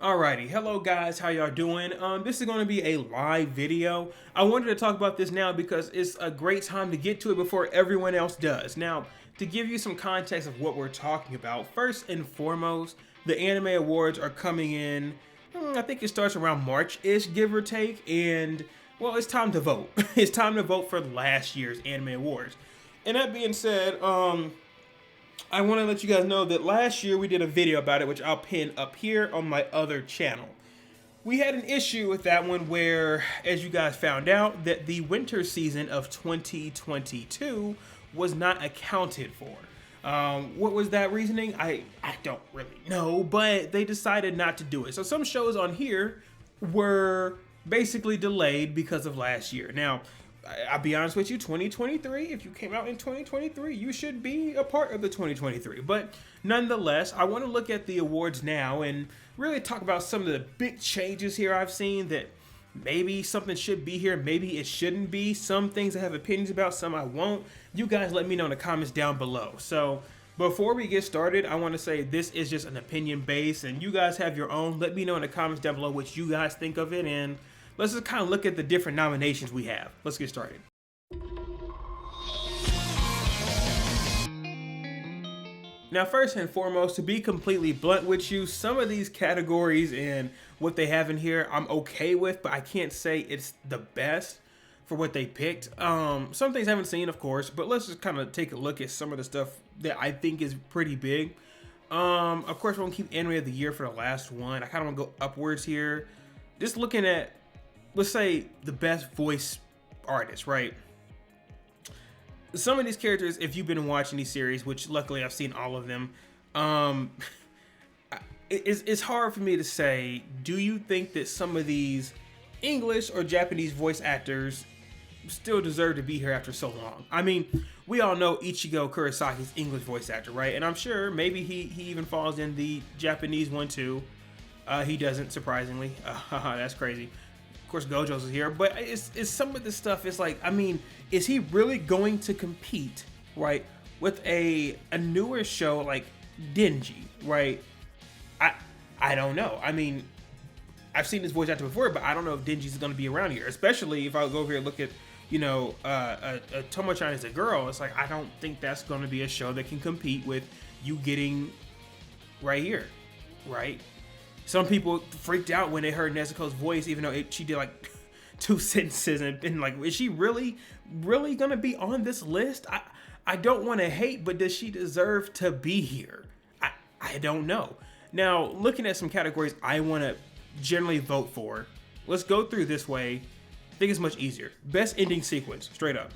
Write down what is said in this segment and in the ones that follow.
Alrighty, hello guys, how y'all doing? This is going to be a live video. I wanted to talk about this now because it's a great time to get to it before everyone else does. Now, to give you some context of what we're talking about, first and foremost, the Anime Awards are coming in, I think it starts around March-ish, give or take, and, well, it's time to vote. It's time to vote for last year's Anime Awards. And that being said, I want to let you guys know that last year we did a video about it, which I'll pin up here on my other channel. We had an issue with that one where, as you guys found out, that the winter season of 2022 was not accounted for. What was that reasoning? I don't really know, but they decided not to do it. So some shows on here were basically delayed because of last year. Now, I'll be honest with you, 2023, if you came out in 2023, you should be a part of the 2023. But nonetheless, I want to look at the awards now and really talk about some of the big changes here I've seen that maybe something should be here, maybe it shouldn't be. Some things I have opinions about, some I won't. You guys let me know in the comments down below. So before we get started, I want to say this is just an opinion base and you guys have your own. Let me know in the comments down below what you guys think of it, and let's just kind of look at the different nominations we have. Let's get started. Now, first and foremost, to be completely blunt with you, some of these categories and what they have in here, I'm okay with, but I can't say it's the best for what they picked. Some things I haven't seen, of course, but let's just kind of take a look at some of the stuff that I think is pretty big. Of course, we're gonna keep Anime of the Year for the last one. I kind of want to go upwards here. Just looking at, let's say, the best voice artist, right? Some of these characters, if you've been watching these series, which luckily I've seen all of them, it's hard for me to say, do you think that some of these English or Japanese voice actors still deserve to be here after so long? I mean, we all know Ichigo Kurisaki's English voice actor, right? And I'm sure maybe he even falls in the Japanese one too. He doesn't, surprisingly. That's crazy. Of course, Gojo's is here, but it's some of this stuff is like, I mean, is he really going to compete, right, with a newer show like Denji, right? I don't know. I mean, I've seen this voice actor before, but I don't know if Denji's going to be around here, especially if I go over here and look at, you know, Tomo-chan as a girl. It's like, I don't think that's going to be a show that can compete with you getting right here, right? Some people freaked out when they heard Nezuko's voice, even though she did like 2 sentences and been like, is she really gonna be on this list? I don't want to hate, but does she deserve to be here? I don't know. Now, looking at some categories I want to generally vote for, let's go through this way. I think it's much easier. Best ending sequence, straight up.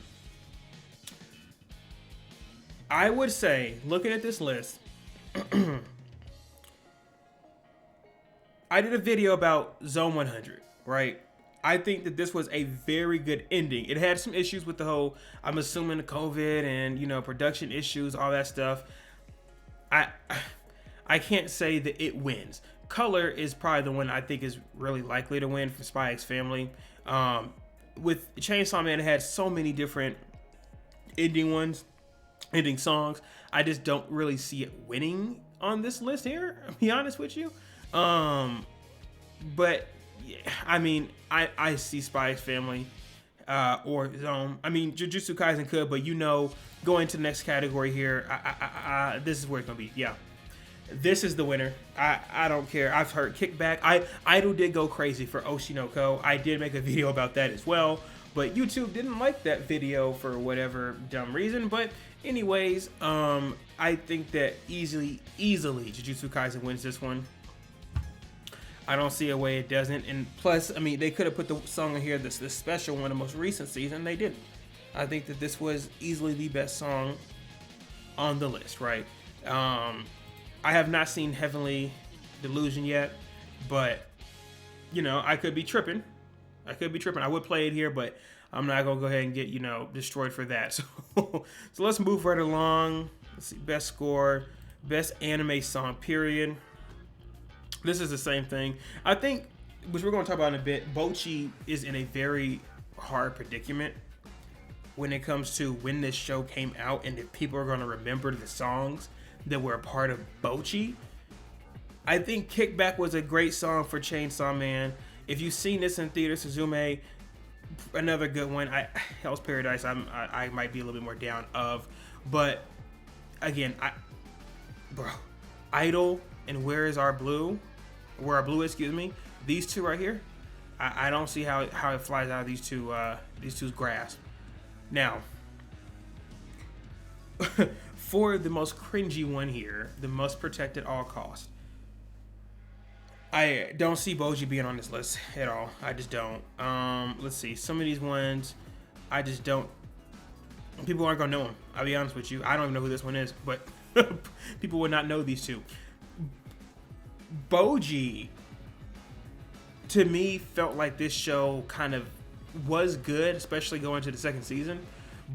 I would say, looking at this list, I did a video about Zone 100, right? I think that this was a very good ending. It had some issues with the whole, I'm assuming, the COVID and, you know, production issues, all that stuff. I can't say that it wins. Color is probably the one I think is really likely to win for Spy X Family. With Chainsaw Man, it had so many different ending songs. I just don't really see it winning on this list here, I'll be honest with you. But yeah, I mean, I see Spy X Family or Zone. I mean, Jujutsu Kaisen could, but you know, going to the next category here, this is where it's gonna be. Yeah, this is the winner. I don't care. I've heard kickback. Idol did go crazy for Oshinoko. I did make a video about that as well, but YouTube didn't like that video for whatever dumb reason. But anyways, I think that easily Jujutsu Kaisen wins this one. I don't see a way it doesn't. And plus, I mean, they could have put the song in here, this special one, the most recent season. They didn't. I think that this was easily the best song on the list, right? I have not seen Heavenly Delusion yet, but, you know, I could be tripping. I would play it here, but I'm not going to go ahead and get, you know, destroyed for that. So let's move right along. Let's see, best score, best anime song, period. This is the same thing. I think, which we're going to talk about in a bit, Bocchi is in a very hard predicament when it comes to when this show came out and if people are going to remember the songs that were a part of Bocchi. I think Kickback was a great song for Chainsaw Man. If you've seen this in theater, Suzume, another good one. Hell's Paradise, I might be a little bit more down of, but again, bro, Idol and Where Is Our Blue, Where Our Blue, excuse me, these two right here, I don't see how it flies out of these two's grasp. Now, for the most cringy one here, the Must Protect at All Costs, I don't see Boji being on this list at all. I just don't. Let's see. Some of these ones, I just don't. People aren't gonna know them. I'll be honest with you. I don't even know who this one is, but people would not know these two. Boji, to me, felt like this show kind of was good, especially going to the second season.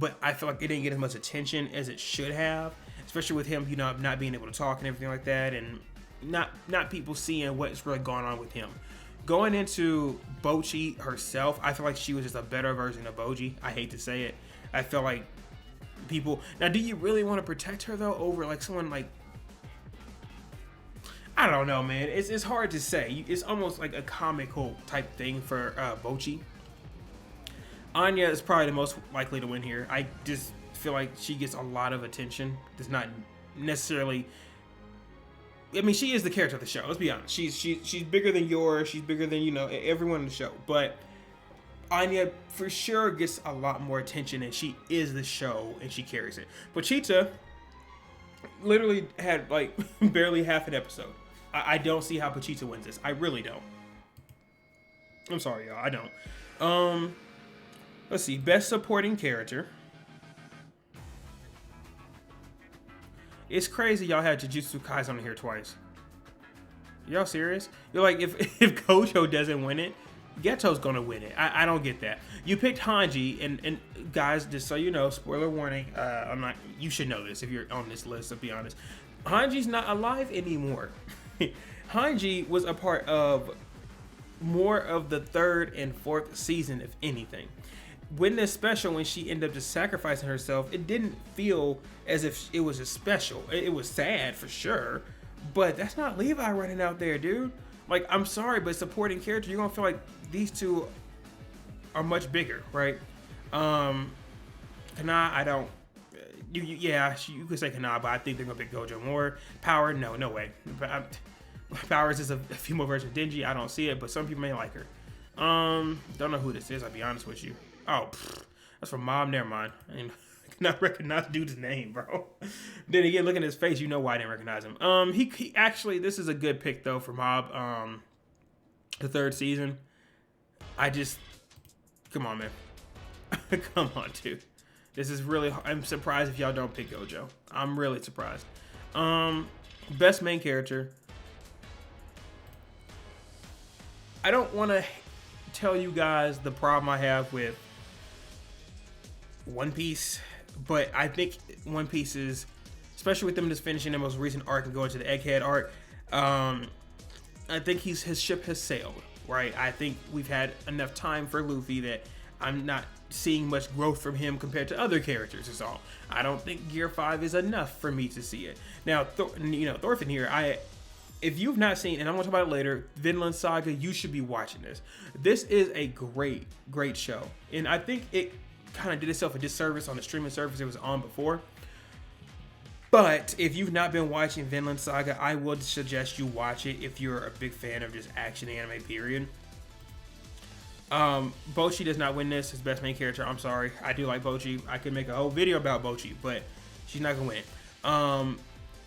But I feel like it didn't get as much attention as it should have, especially with him, not being able to talk and everything like that, and not people seeing what's really going on with him. Going into Bochi herself, I feel like she was just a better version of Boji. I hate to say it. I feel like people... Now, do you really want to protect her, though, over, like, someone, like... I don't know, man. It's hard to say. It's almost like a comical type thing for Bochi. Anya is probably the most likely to win here. I just feel like she gets a lot of attention. Does not necessarily... I mean, she is the character of the show. Let's be honest. She's bigger than yours. She's bigger than, everyone in the show. But Anya for sure gets a lot more attention, and she is the show, and she carries it. But Cheetah literally had like barely half an episode. I don't see how Pachita wins this. I really don't. I'm sorry, y'all. I don't. Let's see. Best supporting character. It's crazy y'all had Jujutsu Kaisen on here twice. Y'all serious? You're like, if Gojo doesn't win it, Geto's gonna win it. I don't get that. You picked Hanji, and guys, just so you know, spoiler warning. You should know this if you're on this list. To be honest, Hanji's not alive anymore. Hanji was a part of more of the third and fourth season, if anything. When this special, when she ended up just sacrificing herself, it didn't feel as if it was a special. It was sad for sure, but that's not Levi running out there, dude. Like, I'm sorry, but supporting character, you're gonna feel like these two are much bigger, right? Kana, I don't. You could say Kana, but I think they're gonna pick Gojo more. Power, no way. Power is just a female version of Denji. I don't see it, but some people may like her. Don't know who this is. I'll be honest with you. Oh, that's from Mob. Never mind. I didn't not recognize dude's name, bro. Then again, looking at his face, you know why I didn't recognize him. He actually, this is a good pick though for Mob. The third season. Come on, man. Come on, dude. This is really. I'm surprised if y'all don't pick Gojo. I'm really surprised. Best main character. I don't want to tell you guys the problem I have with One Piece, but I think One Piece is, especially with them just finishing their most recent arc and going to the Egghead arc, I think his ship has sailed, right? I think we've had enough time for Luffy that I'm not seeing much growth from him compared to other characters is all. I don't think Gear 5 is enough for me to see it. Now, Thorfinn here, if you've not seen, and I'm going to talk about it later, Vinland Saga, you should be watching this. This is a great, great show. And I think it kind of did itself a disservice on the streaming service it was on before. But if you've not been watching Vinland Saga, I would suggest you watch it if you're a big fan of just action anime, period. Bocchi does not win this as best main character. I'm sorry. I do like Bocchi. I could make a whole video about Bocchi, but she's not going to win it.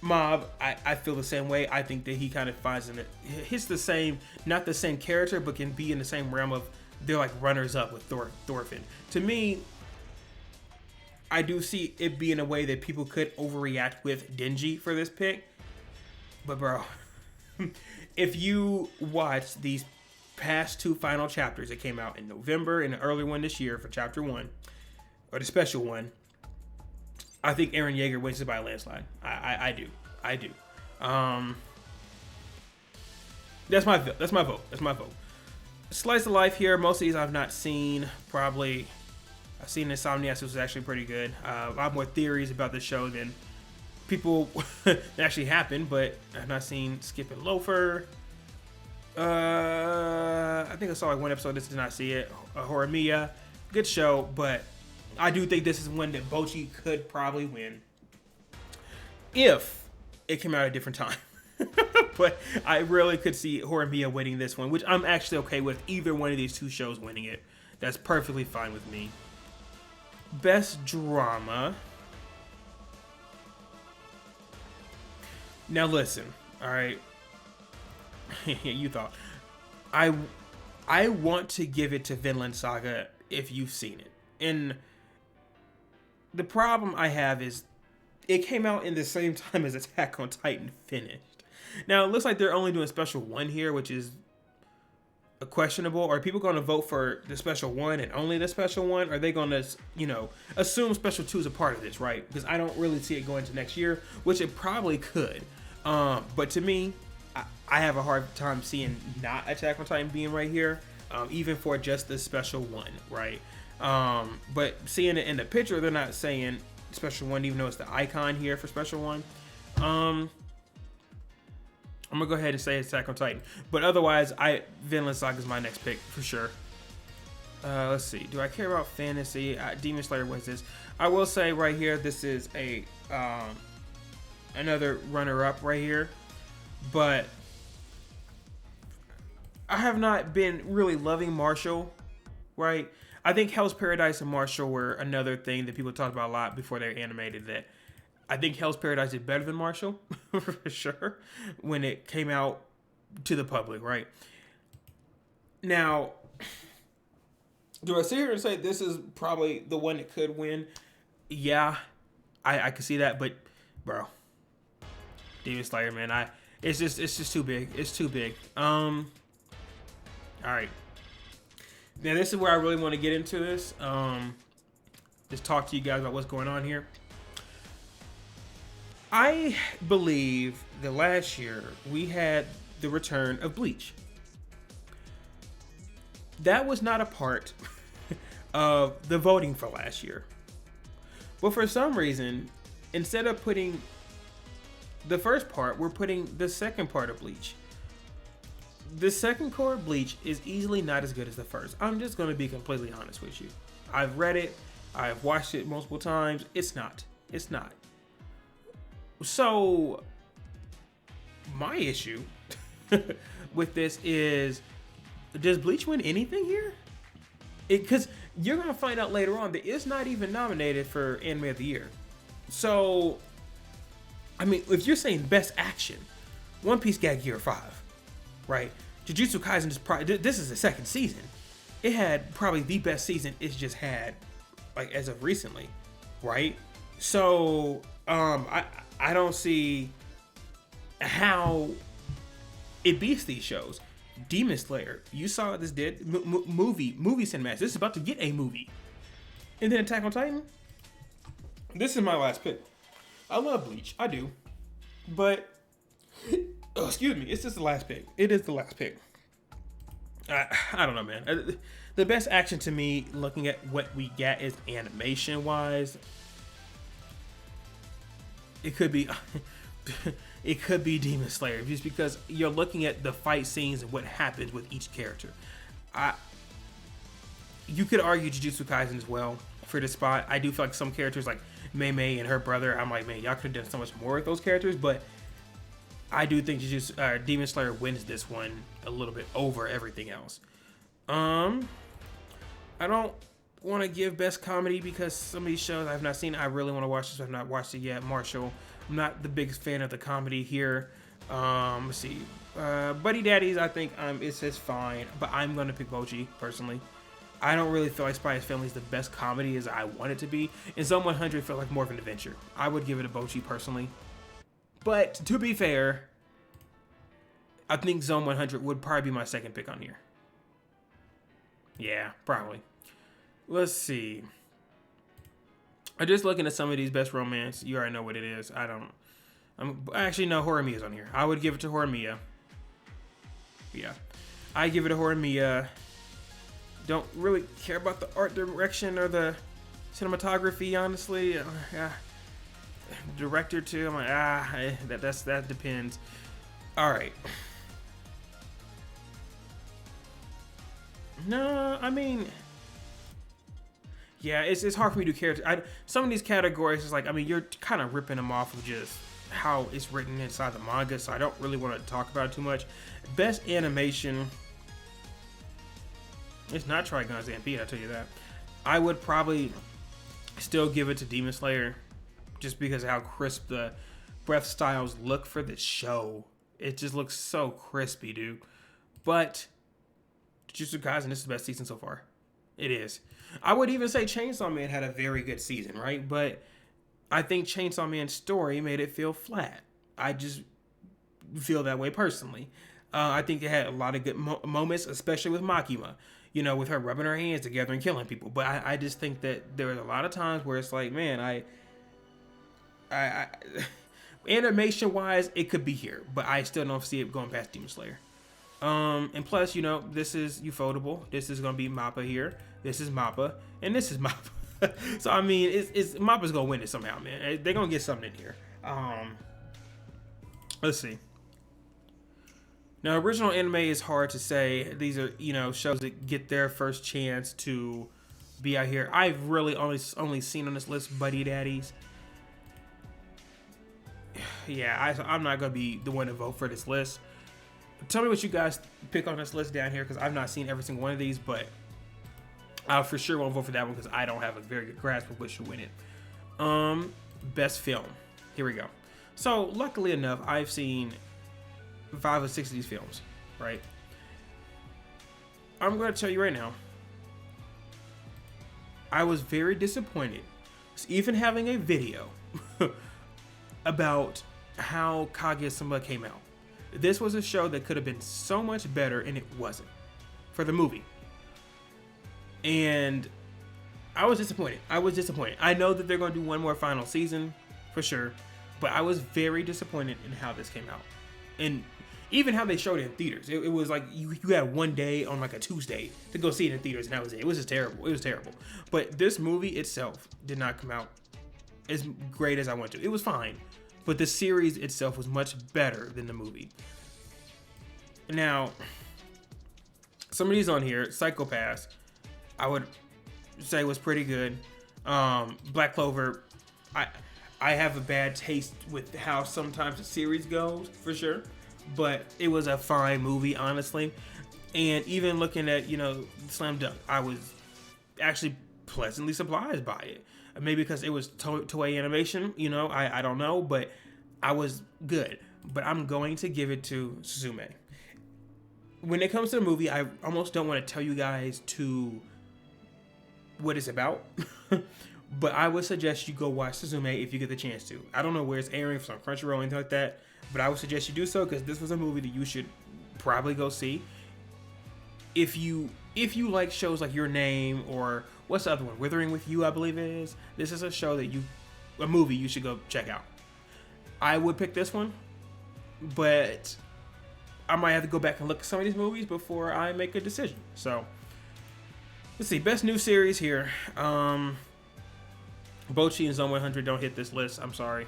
Mob, I feel the same way. I think that he kind of finds in it. He's the same, not the same character, but can be in the same realm of they're like runners up with Thorfinn. To me, I do see it being a way that people could overreact with Denji for this pick. But bro, if you watch these past two final chapters that came out in November and the early one this year for chapter 1, or the special one, I think Eren Yeager wins it by a landslide. I do. That's my vote. Slice of life here. Most of these I've not seen. I've seen Insomniacs, which was actually pretty good. A lot more theories about the show than people that actually happened, but I've not seen Skip and Loafer. I think I saw like one episode. This did not see it. Horimiya, good show, but I do think this is one that Bocchi could probably win if it came out at a different time. But I really could see Horimiya winning this one, which I'm actually okay with either one of these two shows winning it. That's perfectly fine with me. Best drama. Now listen, all right. You thought I want to give it to Vinland Saga if you've seen it. And the problem I have is it came out in the same time as Attack on Titan finished. Now it looks like they're only doing special one here, which is a questionable. Are people going to vote for the special one and only the special one? Are they going to, assume special two is a part of this, right? Because I don't really see it going to next year, which it probably could. But to me, I have a hard time seeing not Attack on Titan being right here, even for just the special one, right? But seeing it in the picture, they're not saying special one, even though it's the icon here for special one. I'm gonna go ahead and say Attack on Titan, but otherwise, Vinland Saga is my next pick for sure. Let's see. Do I care about fantasy? Demon Slayer was this. I will say right here, this is a another runner-up right here, but I have not been really loving Marshall, right? I think Hell's Paradise and Marshall were another thing that people talked about a lot before they animated that. I think Hell's Paradise did better than Marshall, for sure, when it came out to the public, right? Now, do I sit here and say this is probably the one that could win? Yeah, I can see that, but, bro, Demon Slayer, man, it's just too big. It's too big. All right. Now, this is where I really want to get into this. Just talk to you guys about what's going on here. I believe that last year we had the return of Bleach. That was not a part of the voting for last year. But for some reason, instead of putting the first part, we're putting the second part of Bleach. The second part of Bleach is easily not as good as the first. I'm just going to be completely honest with you. I've read it. I've watched it multiple times. It's not. It's not. So, my issue with this is, does Bleach win anything here? Because you're going to find out later on that it's not even nominated for Anime of the Year. So, I mean, if you're saying best action, One Piece got Gear 5, right? Jujutsu Kaisen this is the second season. It had probably the best season it's just had, like, as of recently, right? So, I don't see how it beats these shows. Demon Slayer, you saw what this did. Movie cinematics. This is about to get a movie. And then Attack on Titan. This is my last pick. I love Bleach. I do. But, excuse me, it's just the last pick. It is the last pick. I don't know, man. The best action to me, looking at what we get is animation-wise, it could be Demon Slayer, just because you're looking at the fight scenes and what happens with each character. You could argue Jujutsu Kaisen as well for this spot. I do feel like some characters, like Mei Mei and her brother, I'm like, man, y'all could have done so much more with those characters, but I do think Demon Slayer wins this one a little bit over everything else. I don't want to give best comedy because some of these shows I've not seen. I really want to watch this. I've not watched it yet. Marshall, I'm not the biggest fan of the comedy here. Let's see. Buddy Daddies, I think it's just fine, but I'm going to pick Bocchi personally. I don't really feel like Spy X Family is the best comedy as I want it to be. And Zone 100 felt like more of an adventure. I would give it a Bocchi personally. But to be fair, I think Zone 100 would probably be my second pick on here. Yeah, probably. Let's see. I'm just looking at some of these best romance. You already know what it is. Actually, no, Horimiya's on here. I would give it to Horimiya. Yeah. I give it to Horimiya. Don't really care about the art direction or the cinematography, honestly. Director too. I'm like, that depends. All right. No, I mean, yeah, it's hard for me to care. Some of these categories is like, I mean, you're kind of ripping them off of just how it's written inside the manga, so I don't really want to talk about it too much. Best animation, it's not Trigun Stampede, I'll tell you that. I would probably still give it to Demon Slayer, just because of how crisp the breath styles look for this show. It just looks so crispy, dude. But Jujutsu Kaisen, this is the best season so far. It is. I would even say Chainsaw Man had a very good season, right? But I think Chainsaw Man's story made it feel flat. I just feel that way personally. I think it had a lot of good moments, especially with Makima. You know, with her rubbing her hands together and killing people. But I just think that there was a lot of times where it's like, man, I animation wise, it could be here, but I still don't see it going past Demon Slayer. And plus, you know, this is Ufotable. This is gonna be Mappa here. This is Mappa, and this is Mappa. So I mean, it's Mappa's gonna win it somehow, man. They're gonna get something in here. Let's see. Now, original anime is hard to say. These are, you know, shows that get their first chance to be out here. I've really only seen on this list Buddy Daddies. Yeah, I'm not gonna be the one to vote for this list. Tell me what you guys pick on this list down here, because I've not seen every single one of these, but I for sure won't vote for that one because I don't have a very good grasp of which should win it. Best film. Here we go. So luckily enough, I've seen 5 or 6 of these films, right? I'm going to tell you right now, I was very disappointed, even having a video about how Kaguya-sama came out. This was a show that could have been so much better, and it wasn't for the movie. And I was disappointed. I know that they're going to do one more final season for sure, but I was very disappointed in how this came out. And even how they showed it in theaters. It was like you had one day on like a Tuesday to go see it in theaters, and that was it. It was just terrible. It was terrible. But this movie itself did not come out as great as I wanted to. It was fine. But the series itself was much better than the movie. Now, some of these on here, Psycho-Pass, I would say was pretty good. Black Clover, I have a bad taste with how sometimes the series goes, for sure. But it was a fine movie, honestly. And even looking at, you know, Slam Dunk, I was actually pleasantly surprised by it. Maybe because it was Toei Animation, you know, I don't know, but I was good. But I'm going to give it to Suzume. When it comes to the movie, I almost don't want to tell you guys what it's about. But I would suggest you go watch Suzume if you get the chance to. I don't know where it's airing, if it's on Crunchyroll or anything like that, but I would suggest you do so, because this was a movie that you should probably go see. If you like shows like Your Name, or what's the other one? Withering with You, I believe it is. This is a movie you should go check out. I would pick this one, but I might have to go back and look at some of these movies before I make a decision. So, let's see. Best new series here. Bocchi and Zone 100 don't hit this list. I'm sorry.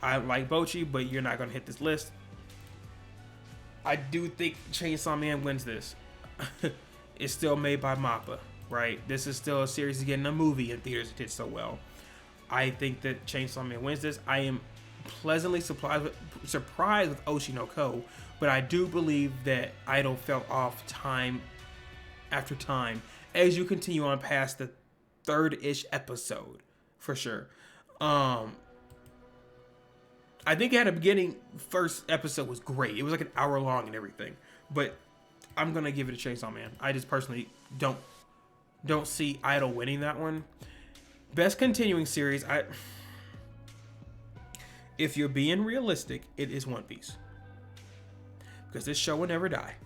I like Bocchi, but you're not going to hit this list. I do think Chainsaw Man wins this. It's still made by MAPPA, right? This is still a series that's getting a movie in theaters that did so well. I think that Chainsaw Man wins this. I am pleasantly surprised with Oshi no Ko, but I do believe that Idol fell off time after time as you continue on past the third-ish episode, for sure. I think at the beginning, first episode was great. It was like an hour long and everything, but I'm gonna give it a Chainsaw Man. I just personally don't see Idol winning that one. Best continuing series, if you're being realistic, it is One Piece, because this show will never die.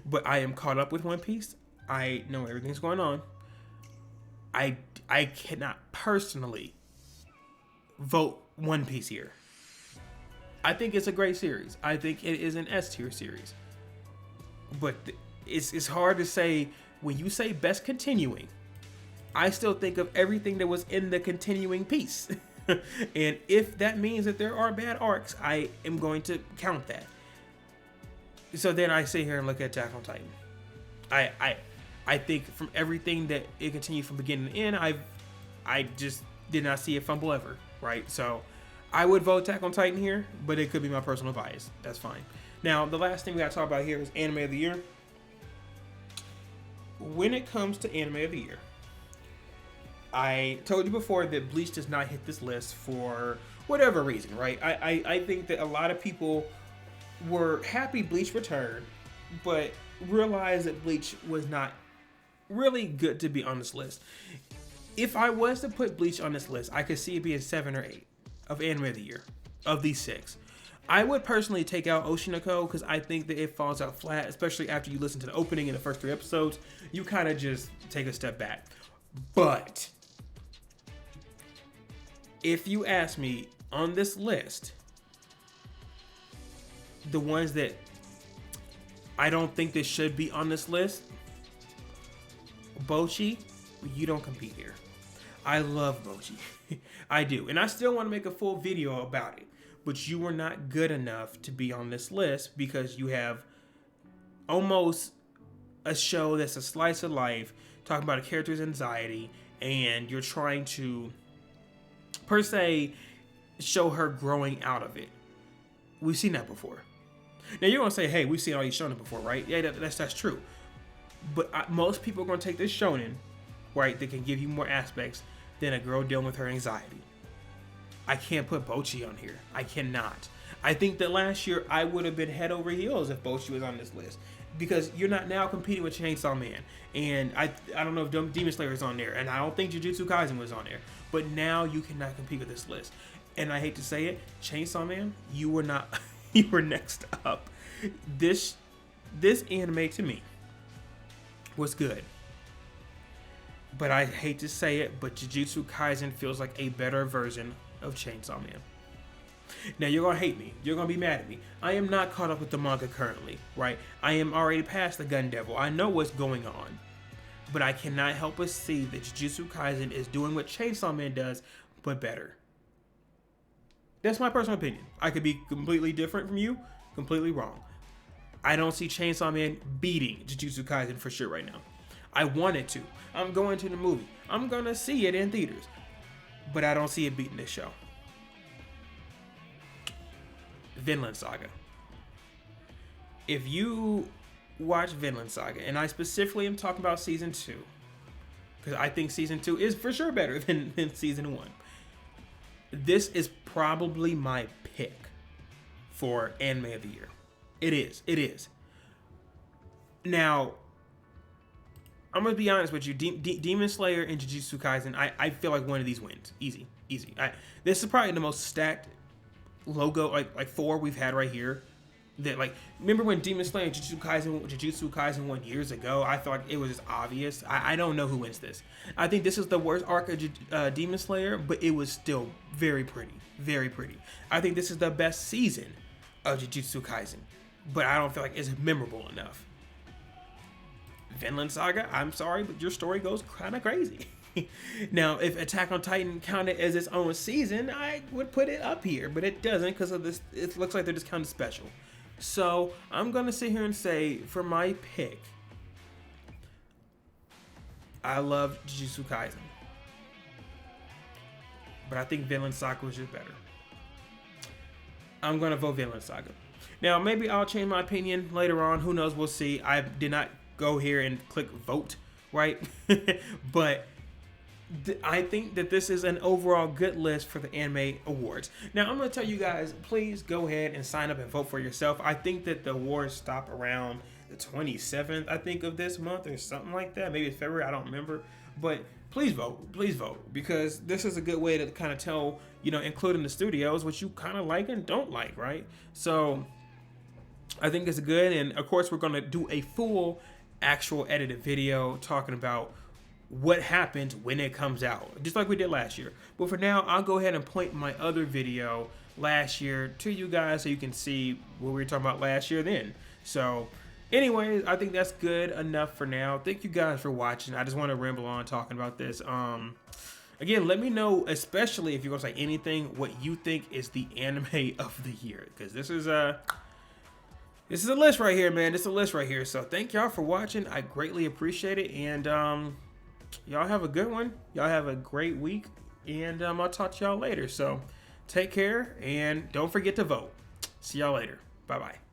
But I am caught up with One Piece. I know everything's going on. I cannot personally vote One Piece here. I think it's a great series. I think it is an S tier series. But it's hard to say. When you say best continuing, I still think of everything that was in the continuing piece. And if that means that there are bad arcs, I am going to count that. So then I sit here and look at Attack on Titan. I think from everything that it continued from beginning to end, I just did not see a fumble ever, right? So I would vote Attack on Titan here, but it could be my personal bias. That's fine. Now, the last thing we got to talk about here is Anime of the Year. When it comes to Anime of the Year, I told you before that Bleach does not hit this list for whatever reason, right? I think that a lot of people were happy Bleach returned, but realized that Bleach was not really good to be on this list. If I was to put Bleach on this list, I could see it being 7 or 8 of Anime of the Year, of these 6. I would personally take out Oshinoko because I think that it falls out flat, especially after you listen to the opening in the first 3 episodes. You kind of just take a step back. But if you ask me on this list, the ones that I don't think that should be on this list, Bocchi, you don't compete here. I love Bocchi. I do. And I still want to make a full video about it. But you were not good enough to be on this list because you have almost a show that's a slice of life, talking about a character's anxiety, and you're trying to, per se, show her growing out of it. We've seen that before. Now you're going to say, hey, we've seen all these shonen before, right? Yeah, that's true. But most people are going to take this shonen, right, that can give you more aspects than a girl dealing with her anxiety. I can't put Bocchi on here. I cannot. I think that last year I would have been head over heels if Bocchi was on this list, because you're not now competing with Chainsaw Man, and I don't know if Demon Slayer is on there, and I don't think Jujutsu Kaisen was on there, but now you cannot compete with this list. And I hate to say it, Chainsaw Man, you were not. You were next up. This anime to me was good, but I hate to say it, but Jujutsu Kaisen feels like a better version of Chainsaw Man. Now you're gonna hate me. You're gonna be mad at me. I am not caught up with the manga currently, right? I am already past the Gun Devil. I know what's going on, but I cannot help but see that Jujutsu Kaisen is doing what Chainsaw Man does, but better. That's my personal opinion. I could be completely different from you, completely wrong. I don't see Chainsaw Man beating Jujutsu Kaisen for sure right now. I want it to. I'm going to the movie. I'm gonna see it in theaters. But I don't see it beating this show. Vinland Saga. If you watch Vinland Saga, and I specifically am talking about season 2, because I think season 2 is for sure better than season 1. This is probably my pick for Anime of the Year. It is. Now, I'm going to be honest with you. Demon Slayer and Jujutsu Kaisen, I feel like one of these wins. Easy. This is probably the most stacked logo, like 4 we've had right here. That, like, remember when Demon Slayer and Jujutsu Kaisen won years ago? I felt like it was just obvious. I don't know who wins this. I think this is the worst arc of Demon Slayer, but it was still very pretty. Very pretty. I think this is the best season of Jujutsu Kaisen, but I don't feel like it's memorable enough. Vinland Saga, I'm sorry, but your story goes kind of crazy. Now, if Attack on Titan counted as its own season, I would put it up here, but it doesn't because of this. It looks like they're just counted special. So I'm gonna sit here and say, for my pick, I love Jujutsu Kaisen, but I think Vinland Saga was just better. I'm gonna vote Vinland Saga. Now, maybe I'll change my opinion later on. Who knows? We'll see. I did not go here and click vote, right? But I think that this is an overall good list for the Anime Awards. Now, I'm going to tell you guys, please go ahead and sign up and vote for yourself. I think that the awards stop around the 27th, I think, of this month or something like that. Maybe it's February, I don't remember. But please vote, because this is a good way to kind of tell, including the studios, what you kind of like and don't like, right? So I think it's good. And of course, we're going to do a full actual edited video talking about what happened when it comes out, just like we did last year. But for now, I'll go ahead and point my other video last year to you guys so you can see what we were talking about last year then. So anyways, I think that's good enough for now. Thank you guys for watching. I just want to ramble on talking about this. Again, let me know, especially if you're gonna say anything, what you think is the anime of the year, because this is a list right here, man. This is a list right here. So thank y'all for watching. I greatly appreciate it, and y'all have a good one. Y'all have a great week, and I'll talk to y'all later. So take care, and don't forget to vote. See y'all later. Bye bye.